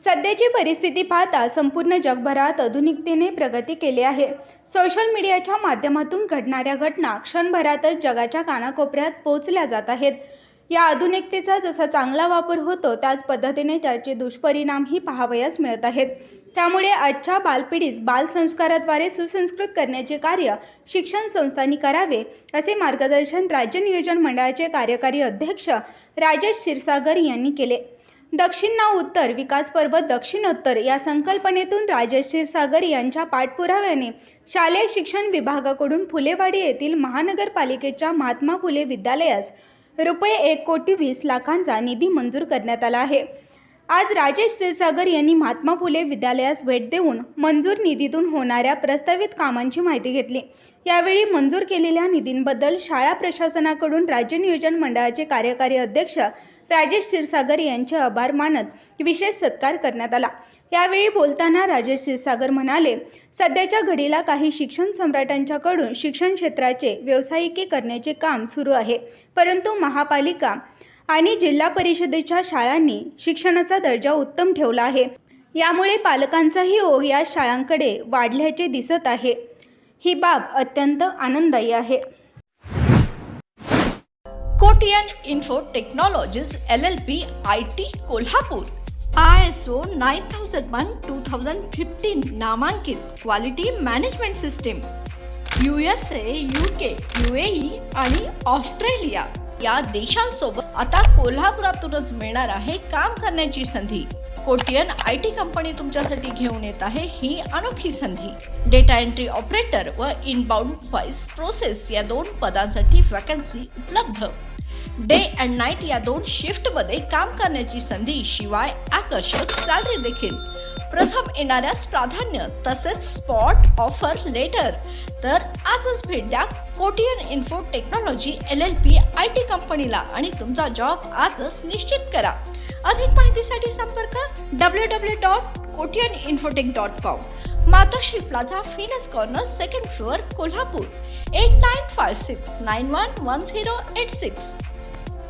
सध्याची परिस्थिती पाहता संपूर्ण जगभरात आधुनिकतेने प्रगती केली आहे। सोशल मीडियाच्या माध्यमातून घडणाऱ्या घटना क्षणभरातच जगाच्या कानाकोपऱ्यात पोहोचल्या जात आहेत। या आधुनिकतेचा जसा चांगला वापर होतो त्याच पद्धतीने त्याचे दुष्परिणामही पाहावयास मिळत आहेत। त्यामुळे आजच्या बालपिढीस बालसंस्काराद्वारे सुसंस्कृत करण्याचे कार्य शिक्षण संस्थांनी करावे, असे मार्गदर्शन राज्य नियोजन मंडळाचे कार्यकारी अध्यक्ष राजेश क्षीरसागर यांनी केले। दक्षिण ना उत्तर विकास पर्वत दक्षिणोत्तर या संकल्पनेतून राजेश क्षीरसागर यांच्या पाठपुराव्याने शालेय शिक्षण विभागाकडून फुलेवाडी येथील महानगरपालिकेच्या महात्मा फुले विद्यालयास रुपये 1,20,00,000 निधी मंजूर करण्यात आला आहे। आज राजेश क्षीरसागर यांनी महात्मा फुले विद्यालयास भेट देऊन मंजूर निधीतून होणाऱ्या प्रस्तावित कामांची माहिती घेतली। यावेळी मंजूर केलेल्या निधींबद्दल शाळा प्रशासनाकडून राज्य नियोजन मंडळाचे कार्यकारी अध्यक्ष राजेश क्षीरसागर यांचे आभार मानत विशेष सत्कार करण्यात आला। यावेळी बोलताना राजेश क्षीरसागर म्हणाले, सध्याच्या घडीला काही शिक्षण सम्राटांच्याकडून शिक्षण क्षेत्राचे व्यावसायिकीकरणाचे काम सुरू आहे, परंतु महापालिका आणि जिल्हा परिषदेच्या शाळांनी शिक्षणाचा दर्जा उत्तम ठेवला आहे। यामुळे पालकांचाही ओघ या शाळांकडे वाढल्याचे दिसत आहे। ही बाब अत्यंत आनंददायी आहे। Kotian info technologies LLP IT Kolhapur ISO 9001:2015 नामांकित quality management system USA, UK, UAE आणि ऑस्ट्रेलिया या देशांसोबत आता कोल्हापुरातूनच मिळणार आहे काम करण्याची संधी। कोटियन IT कंपनी तुमच्यासाठी घेऊन येत आहे ही अनोखी संधी। डेटा एंट्री ऑपरेटर व इनबाउंड व्हॉइस प्रोसेस या 2 पदांसाठी वॅकन्सी उपलब्ध। डे अँड नाईट या 2 शिफ्टमध्ये काम करण्याची संधी, शिवाय आकर्षक सॅलरी देखील। प्रथम येणाऱ्यास प्राधान्य तसेच स्पॉट ऑफर लेटर। तर आजच भेट द्या Kotian info technology LLP IT कंपनीला आणि तुमचा जॉब आजच निश्चित करा। अधिक माहितीसाठी संपर्क www.kotiyaninfotech.com, मातोश्री प्लाझा, फिनस कॉर्नर, 2nd फ्लोअर, कोल्हापूर 8956911086।